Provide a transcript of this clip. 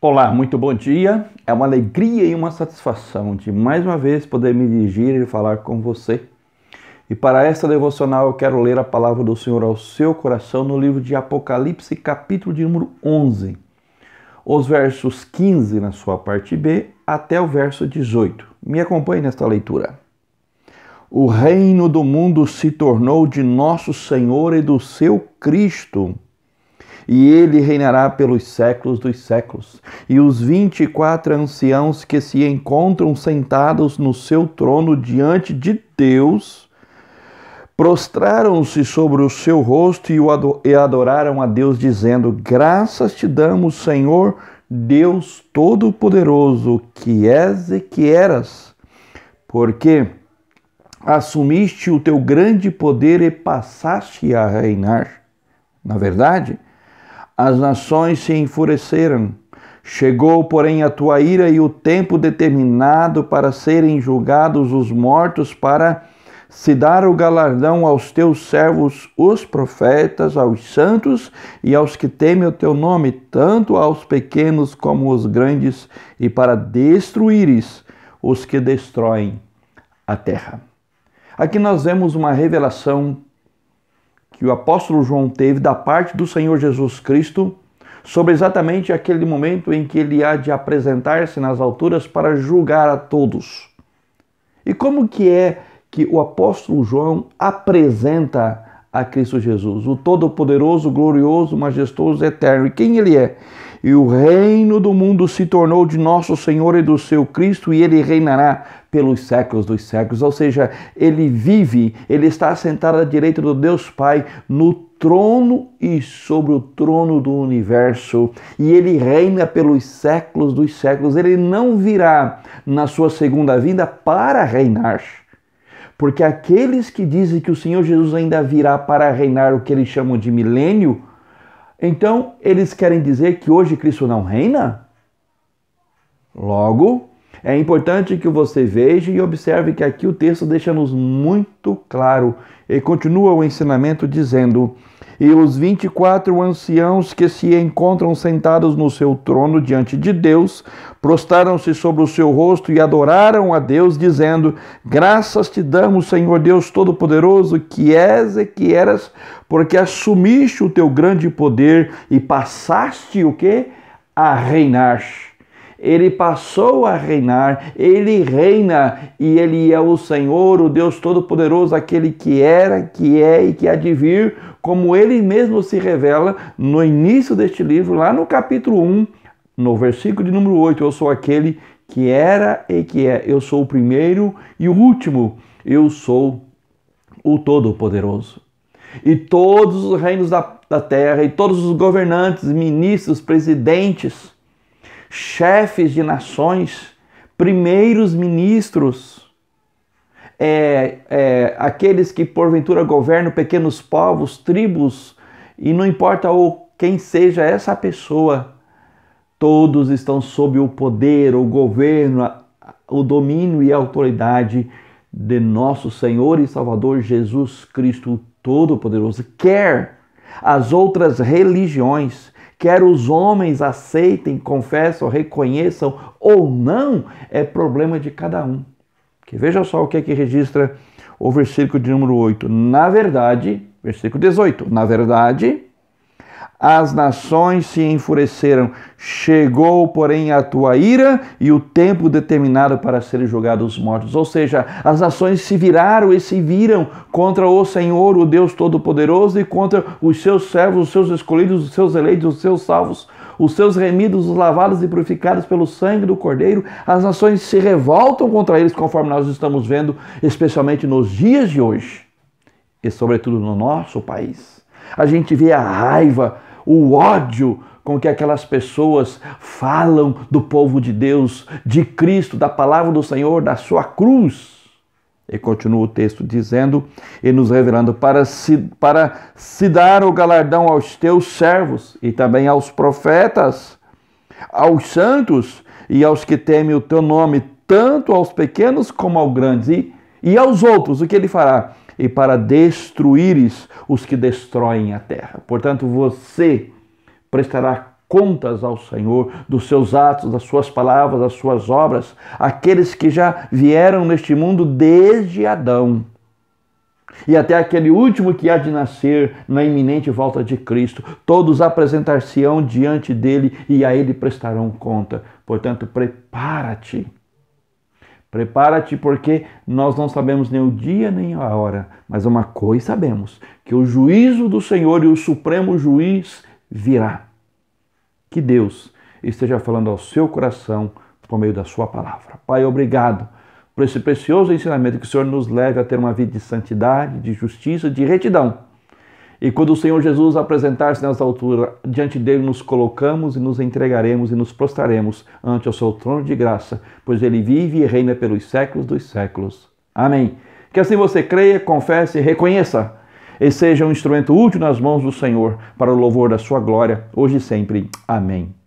Olá, muito bom dia. É uma alegria e uma satisfação de mais uma vez poder me dirigir e falar com você. E para esta devocional eu quero ler a palavra do Senhor ao seu coração no livro de Apocalipse, capítulo de número 11. Os versos 15 na sua parte B até o verso 18. Me acompanhe nesta leitura. O reino do mundo se tornou de nosso Senhor e do seu Cristo, e ele reinará pelos séculos dos séculos. E os 24 anciãos que se encontram sentados no seu trono diante de Deus, prostraram-se sobre o seu rosto e adoraram a Deus, dizendo: Graças te damos, Senhor, Deus Todo-Poderoso, que és e que eras, porque assumiste o teu grande poder e passaste a reinar. Na verdade, as nações se enfureceram. Chegou, porém, a tua ira e o tempo determinado para serem julgados os mortos, para se dar o galardão aos teus servos, os profetas, aos santos e aos que temem o teu nome, tanto aos pequenos como aos grandes, e para destruíres os que destroem a terra. Aqui nós vemos uma revelação que o apóstolo João teve da parte do Senhor Jesus Cristo sobre exatamente aquele momento em que ele há de apresentar-se nas alturas para julgar a todos. E como que é que o apóstolo João apresenta a Cristo Jesus, o Todo-Poderoso, glorioso, majestoso, eterno? E quem ele é? E o reino do mundo se tornou de nosso Senhor e do seu Cristo, e ele reinará pelos séculos dos séculos. Ou seja, ele vive, ele está sentado à direita do Deus Pai, no trono e sobre o trono do universo, e ele reina pelos séculos dos séculos. Ele não virá na sua segunda vinda para reinar, porque aqueles que dizem que o Senhor Jesus ainda virá para reinar o que eles chamam de milênio, então eles querem dizer que hoje Cristo não reina? Logo, é importante que você veja e observe que aqui o texto deixa-nos muito claro, e continua o ensinamento dizendo: E os 24 anciãos que se encontram sentados no seu trono diante de Deus, prostraram-se sobre o seu rosto e adoraram a Deus, dizendo: Graças te damos, Senhor Deus Todo-Poderoso, que és e que eras, porque assumiste o teu grande poder e passaste o quê? A reinar. Ele passou a reinar, ele reina, e ele é o Senhor, o Deus Todo-Poderoso, aquele que era, que é e que há de vir, como ele mesmo se revela no início deste livro, lá no capítulo 1, no versículo de número 8, eu sou aquele que era e que é, eu sou o primeiro e o último, eu sou o Todo-Poderoso. E todos os reinos da terra, e todos os governantes, ministros, presidentes, chefes de nações, primeiros ministros, aqueles que porventura governam pequenos povos, tribos, e não importa quem seja essa pessoa, todos estão sob o poder, o governo, o domínio e a autoridade de nosso Senhor e Salvador Jesus Cristo Todo-Poderoso. Quer as outras religiões, quer os homens aceitem, confessam, reconheçam ou não, é problema de cada um. Porque veja só o que é que registra o versículo de número 8. Na verdade, versículo 18, na verdade, as nações se enfureceram, chegou, porém, a tua ira e o tempo determinado para serem julgados os mortos. Ou seja, as nações se viraram e se viram contra o Senhor, o Deus Todo-Poderoso, e contra os seus servos, os seus escolhidos, os seus eleitos, os seus salvos, os seus remidos, os lavados e purificados pelo sangue do Cordeiro. As nações se revoltam contra eles, conforme nós estamos vendo, especialmente nos dias de hoje, e sobretudo no nosso país. A gente vê a raiva, o ódio com que aquelas pessoas falam do povo de Deus, de Cristo, da palavra do Senhor, da sua cruz. E continua o texto dizendo e nos revelando: para se dar o galardão aos teus servos e também aos profetas, aos santos e aos que temem o teu nome, tanto aos pequenos como aos grandes. E aos outros, o que ele fará? E para destruíres os que destroem a terra. Portanto, você prestará contas ao Senhor dos seus atos, das suas palavras, das suas obras, aqueles que já vieram neste mundo desde Adão e até aquele último que há de nascer na iminente volta de Cristo, todos apresentar-se-ão diante dele e a ele prestarão conta. Portanto, prepara-te. Prepara-te, porque nós não sabemos nem o dia nem a hora, mas uma coisa sabemos, que o juízo do Senhor e o supremo juiz virá. Que Deus esteja falando ao seu coração por meio da sua palavra. Pai, obrigado por esse precioso ensinamento, que o Senhor nos leve a ter uma vida de santidade, de justiça, de retidão. E quando o Senhor Jesus apresentar-se nessa altura, diante dele nos colocamos e nos entregaremos e nos prostraremos ante o seu trono de graça, pois ele vive e reina pelos séculos dos séculos. Amém. Que assim você creia, confesse, reconheça e seja um instrumento útil nas mãos do Senhor para o louvor da sua glória, hoje e sempre. Amém.